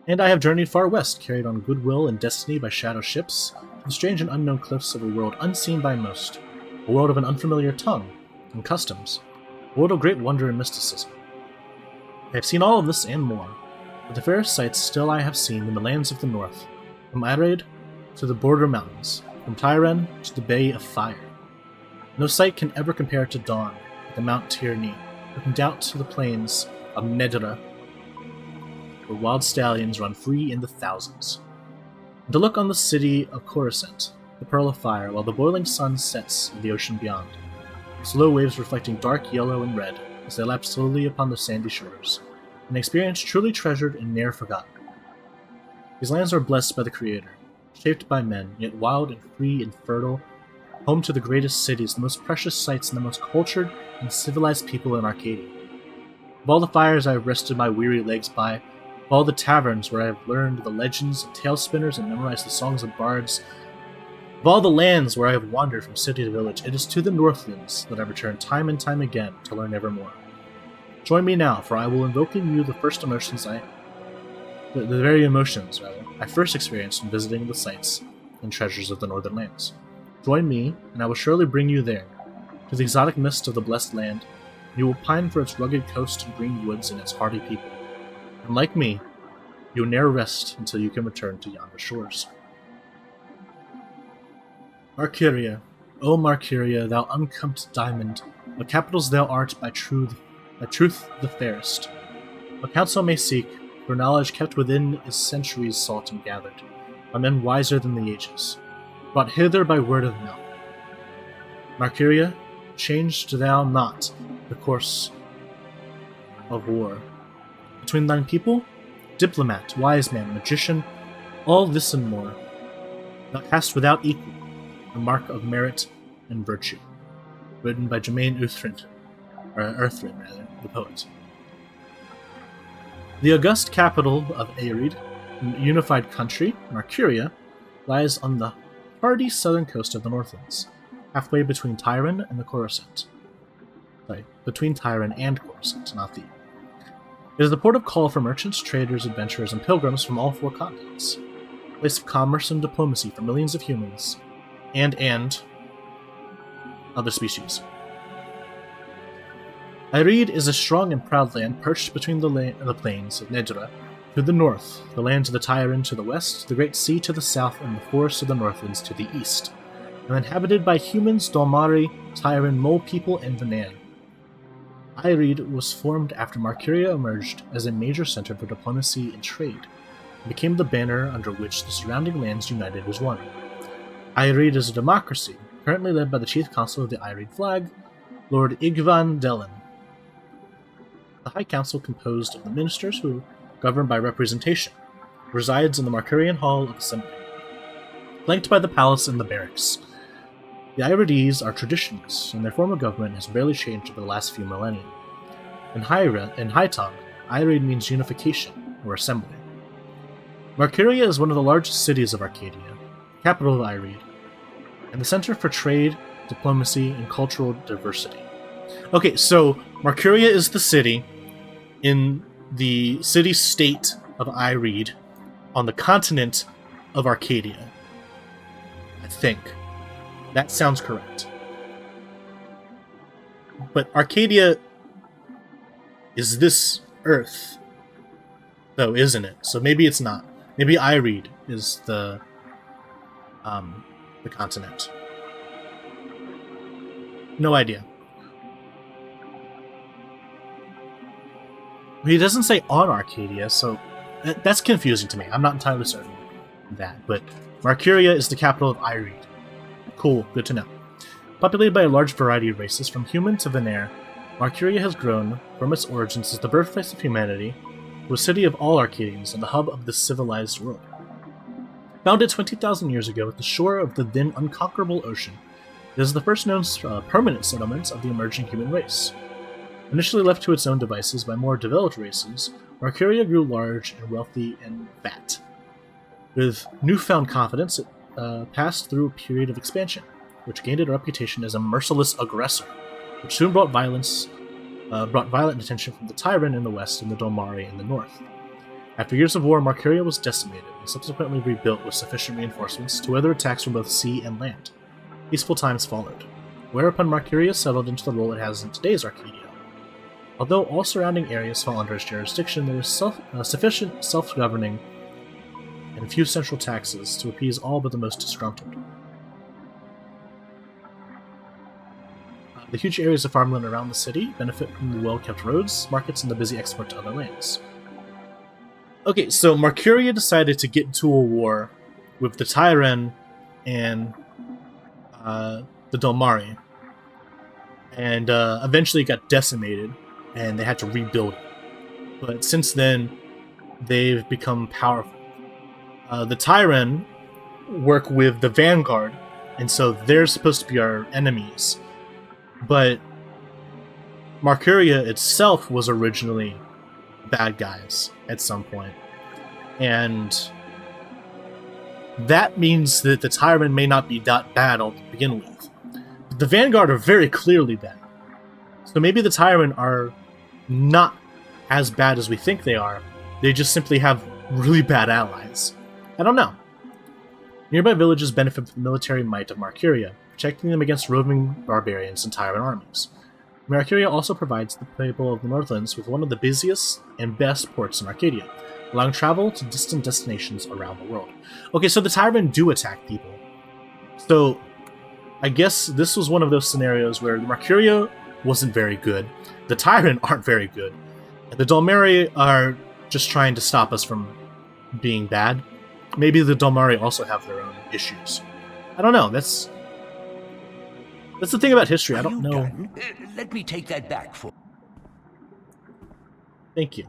And I have journeyed far west, carried on goodwill and destiny by shadow ships, to the strange and unknown cliffs of a world unseen by most, a world of an unfamiliar tongue and customs, a world of great wonder and mysticism. I have seen all of this and more, but the fairest sights still I have seen in the lands of the north, from Irid to the border mountains, from Tyren to the Bay of Fire. No sight can ever compare to dawn at the Mount Tierney, looking down to the plains of Nedra, where wild stallions run free in the thousands. And to look on the city of Coruscant, the Pearl of Fire, while the boiling sun sets in the ocean beyond, slow waves reflecting dark yellow and red as they lap slowly upon the sandy shores, an experience truly treasured and ne'er forgotten. These lands are blessed by the Creator, shaped by men, yet wild and free and fertile, home to the greatest cities, the most precious sights, and the most cultured and civilized people in Arcadia. Of all the fires I have rested my weary legs by, of all the taverns where I have learned the legends of tale spinners and memorized the songs of bards, of all the lands where I have wandered from city to village, it is to the Northlands that I return time and time again to learn evermore. Join me now, for I will invoke in you the very emotions I first experienced in visiting the sights and treasures of the Northern Lands. Join me, and I will surely bring you there, to the exotic mists of the blessed land, and you will pine for its rugged coast and green woods and its hardy people. And like me, you will ne'er rest until you can return to yonder shores. Marcuria, O Marcuria, thou unkempt diamond, what capitals thou art by truth the fairest. What counsel may seek, for knowledge kept within is centuries sought and gathered, by men wiser than the ages, brought hither by word of mouth. Marcuria, changed thou not the course of war. Between thine people, diplomat, wise man, magician, all this and more, thou hast without equal the mark of merit and virtue, written by Jermaine Earthrin, the poet. The august capital of Arid, a unified country, Marcuria, lies on the hardy southern coast of the Northlands, halfway between Tyren and the Coruscant. Between Tyren and Coruscant, not the. It is the port of call for merchants, traders, adventurers, and pilgrims from all four continents, a place of commerce and diplomacy for millions of humans, and other species. Irid is a strong and proud land perched between the plains of Nedra to the north, the lands of the Tyren to the west, the Great Sea to the south, and the forests of the Northlands to the east, and inhabited by humans, Dolmari, Tyren, Mole People, and Vanan. Irid was formed after Marcuria emerged as a major center for diplomacy and trade, and became the banner under which the surrounding lands united as one. Irid is a democracy, currently led by the Chief Council of the Irid flag, Lord Igvan Dellen. The High Council, composed of the ministers who govern by representation, resides in the Marcurian Hall of Assembly, flanked by the palace and the barracks. The Irides are traditionalists, and their form of government has barely changed over the last few millennia. In High Tongue, Irid means unification, or assembly. Marcuria is one of the largest cities of Arcadia, capital of Irid, and the center for trade, diplomacy, and cultural diversity. Okay, so Marcuria is the city in the city-state of Irid on the continent of Arcadia. I think. That sounds correct. But Arcadia is this Earth, though, isn't it? So maybe it's not. Maybe Irid is the continent. No idea. He doesn't say on Arcadia, so that's confusing to me. I'm not entirely certain of that, but Marcuria is the capital of Irid. Cool, good to know. Populated by a large variety of races, from human to Venair, Marcuria has grown from its origins as the birthplace of humanity, to a city of all Arcadians and the hub of the civilized world. Founded 20,000 years ago at the shore of the then unconquerable ocean, it is the first known permanent settlement of the emerging human race. Initially left to its own devices by more developed races, Marcuria grew large and wealthy and fat. With newfound confidence, it passed through a period of expansion, which gained it a reputation as a merciless aggressor, which soon brought violent attention from the Tyrant in the west and the Dolmari in the north. After years of war, Marcuria was decimated and subsequently rebuilt with sufficient reinforcements to weather attacks from both sea and land. Peaceful times followed, whereupon Marcuria settled into the role it has in today's Arcadia. Although all surrounding areas fell under its jurisdiction, there was sufficient self-governing and few central taxes to appease all but the most disgruntled. The huge areas of farmland around the city benefit from the well-kept roads, markets, and the busy export to other lands. Okay, so Marcuria decided to get into a war with the Tyren and the Dolmari, and eventually got decimated, and they had to rebuild it. But since then, they've become powerful. The Tyren work with the Vanguard, and so they're supposed to be our enemies. But Marcuria itself was originally bad guys at some point. And that means that the Tyren may not be that bad to begin with. But the Vanguard are very clearly bad. So maybe the Tyren are not as bad as we think they are. They just simply have really bad allies. I don't know. Nearby villages benefit from the military might of Marcuria, protecting them against roving barbarians and Tyren armies. Marcuria also provides the people of the Northlands with one of the busiest and best ports in Arcadia, allowing travel to distant destinations around the world. Okay, so the Tyren do attack people. So, I guess this was one of those scenarios where Marcuria wasn't very good, the Tyren aren't very good, and the Dolmari are just trying to stop us from being bad. Maybe the Dolmari also have their own issues. I don't know, that's the thing about history, I don't know. Done? Let me take that back for... Thank you.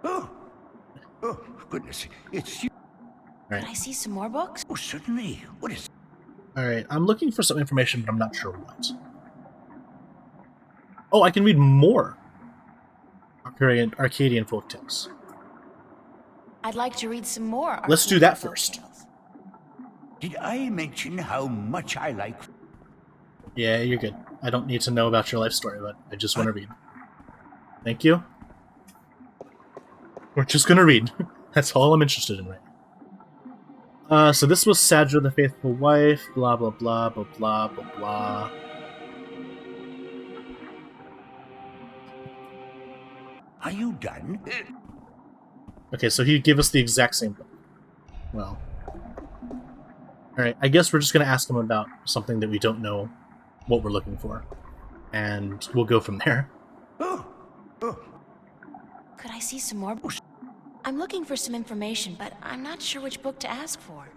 Oh, goodness, it's you. Can I see some more books? Oh, certainly. What is... Alright, I'm looking for some information, but I'm not sure what. Oh, I can read more Arcadian folktales. I'd like to read some more. Let's do that first. Did I mention how much I like... Yeah, you're good. I don't need to know about your life story, but I just want to read. Thank you. We're just gonna read. That's all I'm interested in right now. So this was Sadra, the faithful wife, blah blah blah blah blah blah blah. Are you done? Okay, so he gave us the exact same book. Well. Alright, I guess we're just gonna ask him about something that we don't know what we're looking for. And we'll go from there. Could I see some more books? I'm looking for some information, but I'm not sure which book to ask for.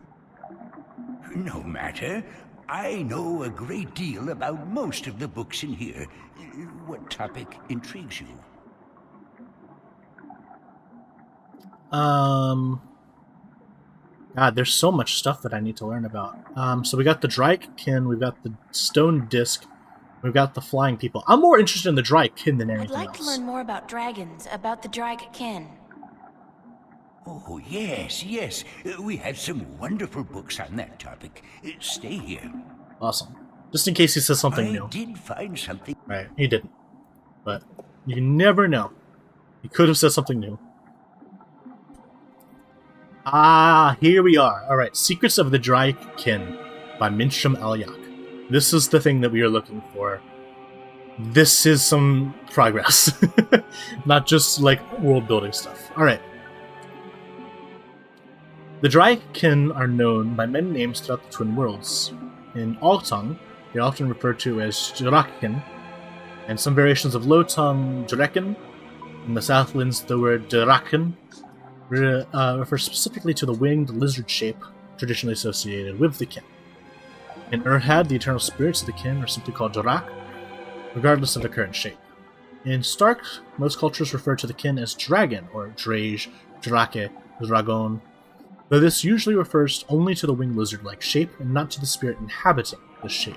No matter. I know a great deal about most of the books in here. What topic intrigues you? God, there's so much stuff that I need to learn about. So we got the Drykin, we've got the Stone Disc, we've got the Flying People. I'm more interested in the Drykin than anything else. I'd like to learn more about dragons, about the Drykin. Oh, yes, yes. We have some wonderful books on that topic. Stay here. Awesome. Just in case he says something I new. did find something. Right, he didn't. But you never know. He could have said something new. Ah, here we are. Alright, Secrets of the Drykin by Minsham Alyak. This is the thing that we are looking for. This is some progress. Not just, like, world-building stuff. Alright. The Drykin are known by many names throughout the Twin Worlds. In Altung, they're often referred to as Jrakin, and some variations of Low Tongue, Jrekin. In the Southlands, the word Draken refers specifically to the winged lizard shape traditionally associated with the kin. In Urhad, the eternal spirits of the kin are simply called Drak, regardless of the current shape. In Stark, most cultures refer to the kin as dragon, or Drage, Drake, Dragon, though this usually refers only to the winged lizard-like shape and not to the spirit inhabiting the shape.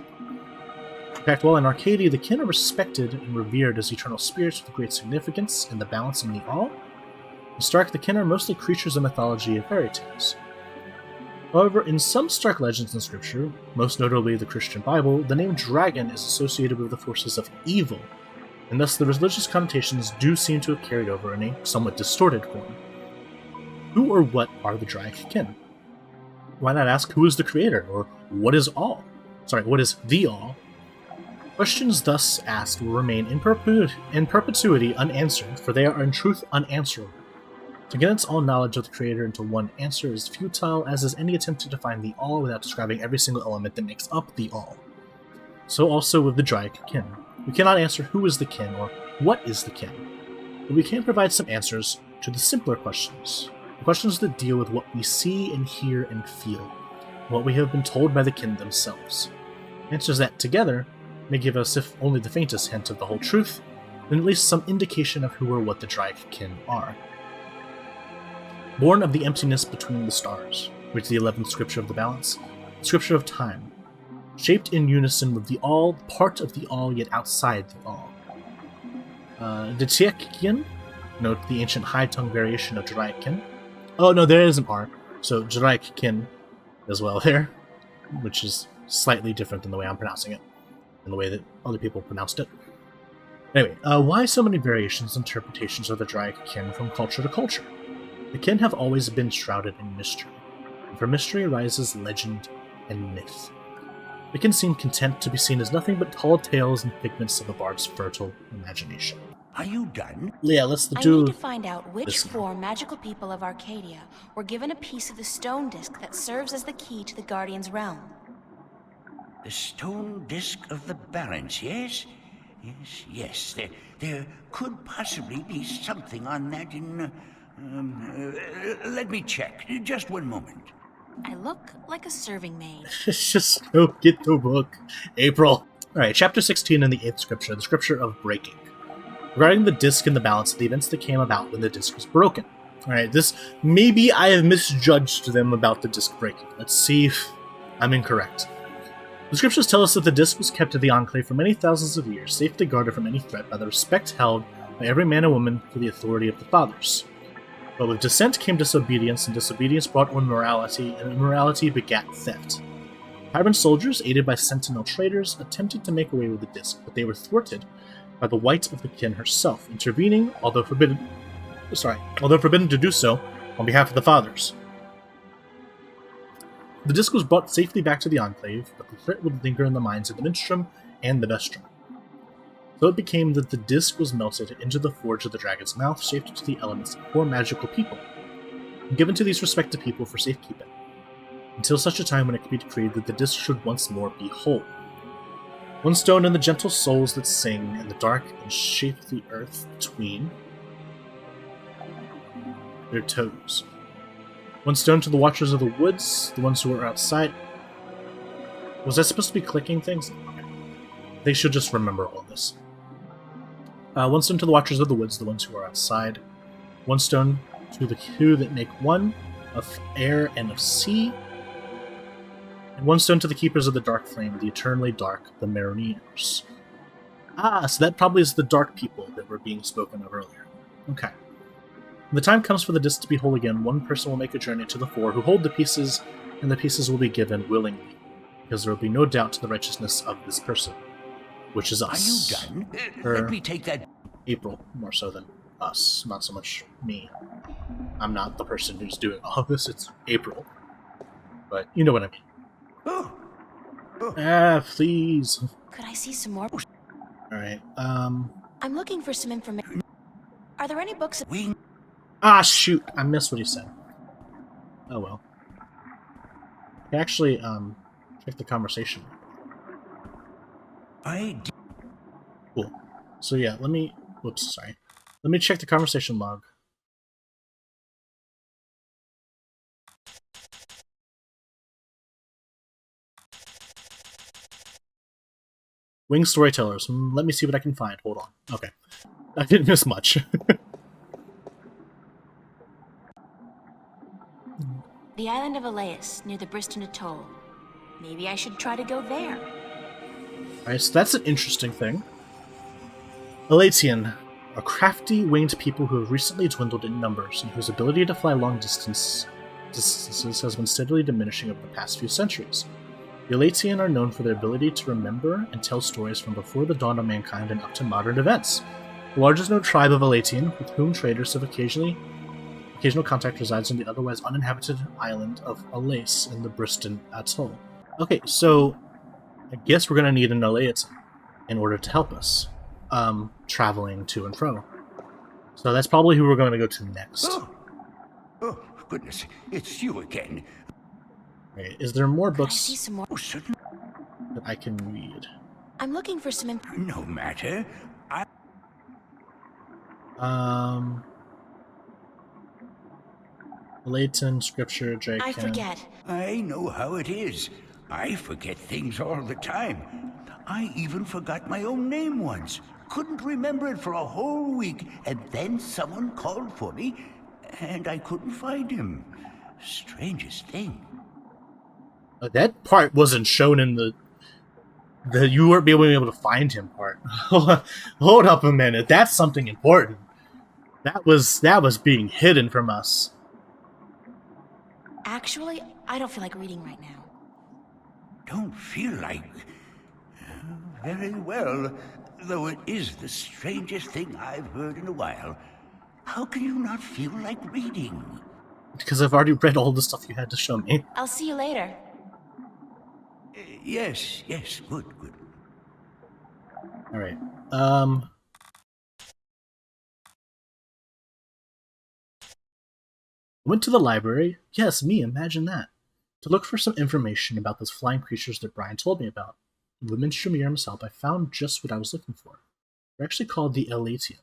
In fact, while in Arcadia, the kin are respected and revered as eternal spirits with great significance in the balance and the all, in Stark, the kin are mostly creatures of mythology and fairy tales. However, in some Stark legends in Scripture, most notably the Christian Bible, the name dragon is associated with the forces of evil, and thus the religious connotations do seem to have carried over in a somewhat distorted form. Who or what are the Draic kin? Why not ask who is the creator, or what is all? What is the all? Questions thus asked will remain in perpetuity unanswered, for they are in truth unanswerable. To condense all knowledge of the creator into one answer is futile, as is any attempt to define the all without describing every single element that makes up the all. So also with the Draic kin. We cannot answer who is the kin, or what is the kin, but we can provide some answers to the simpler questions. The questions that deal with what we see and hear and feel, what we have been told by the kin themselves. Answers that, together, may give us, if only the faintest hint of the whole truth, then at least some indication of who or what the Draic kin are. Born of the emptiness between the stars, which is the 11th scripture of the balance, the scripture of time, shaped in unison with the all, part of the all yet outside the all. The Tiekian, note the ancient high-tongue variation of Draikin. Oh no, there is an R, so Draikin as well there, which is slightly different than the way I'm pronouncing it, and the way that other people pronounced it. Anyway, why so many variations and interpretations of the Draic kin from culture to culture? The kin have always been shrouded in mystery, and from mystery arises legend and myth. They can seem content to be seen as nothing but tall tales and figments of a bard's fertile imagination. Are you done? Yeah, let's I do need to find out which this now. 4 magical people of Arcadia were given a piece of the stone disc that serves as the key to the Guardian's realm. The stone disc of the balance, yes? Yes. There could possibly be something on that in... let me check. Just one moment. I look like a serving maid. Just go get the book. April. Alright, chapter 16 in the 8th scripture, the scripture of breaking. Regarding the disc and the balance of the events that came about when the disc was broken. Alright, maybe I have misjudged them about the disc breaking. Let's see if I'm incorrect. The scriptures tell us that the disc was kept at the Enclave for many thousands of years, safely guarded from any threat by the respect held by every man and woman for the authority of the fathers. But with dissent came disobedience, and disobedience brought immorality, and immorality begat theft. Tyrant soldiers, aided by sentinel traders, attempted to make away with the disc, but they were thwarted by the White of the Kin herself, intervening, although forbidden to do so, on behalf of the fathers. The disc was brought safely back to the Enclave, but the threat would linger in the minds of the Minstrom and the Vestrum. So it became that the disc was melted into the forge of the dragon's mouth, shaped to the elements of 4 magical people, and given to these respective people for safekeeping, until such a time when it could be decreed that the disc should once more be whole. One stone in the gentle souls that sing, and the dark and shapely earth between their toes. One stone to the watchers of the woods, the ones who are outside. Was I supposed to be clicking things? They should just remember all of this. One stone to the watchers of the woods, the ones who are outside. One stone to the two that make one, of air and of sea. And one stone to the keepers of the dark flame, the eternally dark, the Mariners. Ah, so that probably is the dark people that were being spoken of earlier. Okay. When the time comes for the disc to be whole again, one person will make a journey to the 4 who hold the pieces, and the pieces will be given willingly, because there will be no doubt to the righteousness of this person, which is us. Are you done? Or Let me take that... April, more so than us, not so much me. I'm not the person who's doing all of this, it's April. But you know what I mean. Please. Could I see some more? Alright, I'm looking for some information. Are there any books? Shoot! I missed what he said. Oh well. I can actually, check the conversation. Cool. So yeah, let me check the conversation log. Winged Storytellers. Let me see what I can find. Hold on. Okay. I didn't miss much. The island of Elias, near the Briston Atoll. Maybe I should try to go there. Alright, so that's an interesting thing. Elatian are crafty, winged people who have recently dwindled in numbers and whose ability to fly long distances has been steadily diminishing over the past few centuries. The Elatian are known for their ability to remember and tell stories from before the dawn of mankind and up to modern events. The largest known tribe of Elatian, with whom traders have occasional contact, resides on the otherwise uninhabited island of Alais in the Briston Atoll. Okay, so I guess we're going to need an Elatian in order to help us traveling to and fro. So that's probably who we're going to go to next. Oh, goodness, it's you again. Right, is there more I books see some more. Oh, certainly. that I can read? I'm looking for some No matter. Leighton, Scripture, Drake. I forget. I know how it is. I forget things all the time. I even forgot my own name once. Couldn't remember it for a whole week, and then someone called for me, and I couldn't find him. Strangest thing. That part wasn't shown in the you weren't being able to find him part. Hold up a minute. That's something important. That was being hidden from us. Actually, I don't feel like reading right now. Don't feel like... Very well, though it is the strangest thing I've heard in a while. How can you not feel like reading? Because I've already read all the stuff you had to show me. I'll see you later. Yes, good. Alright. Went to the library. Yes, me, imagine that. To look for some information about those flying creatures that Brian told me about. In the Minstrel Museum's help, I found just what I was looking for. They're actually called the Elatian,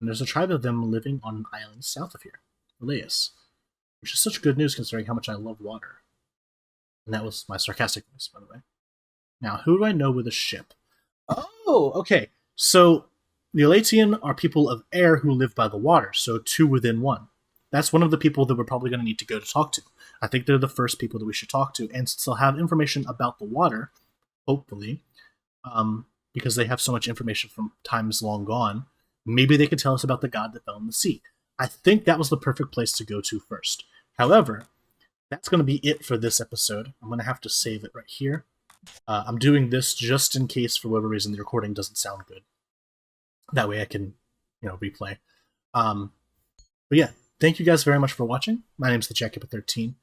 and there's a tribe of them living on an island south of here, Elias, which is such good news considering how much I love water. And that was my sarcastic voice, by the way. Now, who do I know with a ship? Oh, okay. So, the Elatian are people of air who live by the water, so two within one. That's one of the people that we're probably going to need to go to talk to. I think they're the first people that we should talk to, and since they'll have information about the water, hopefully, because they have so much information from times long gone, maybe they can tell us about the god that fell in the sea. I think that was the perfect place to go to first. However, that's going to be it for this episode. I'm going to have to save it right here. I'm doing this just in case, for whatever reason, the recording doesn't sound good. That way I can, replay. But yeah, thank you guys very much for watching. My name is the Jackkeeper13,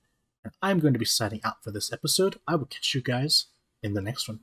and I'm going to be signing out for this episode. I will catch you guys in the next one.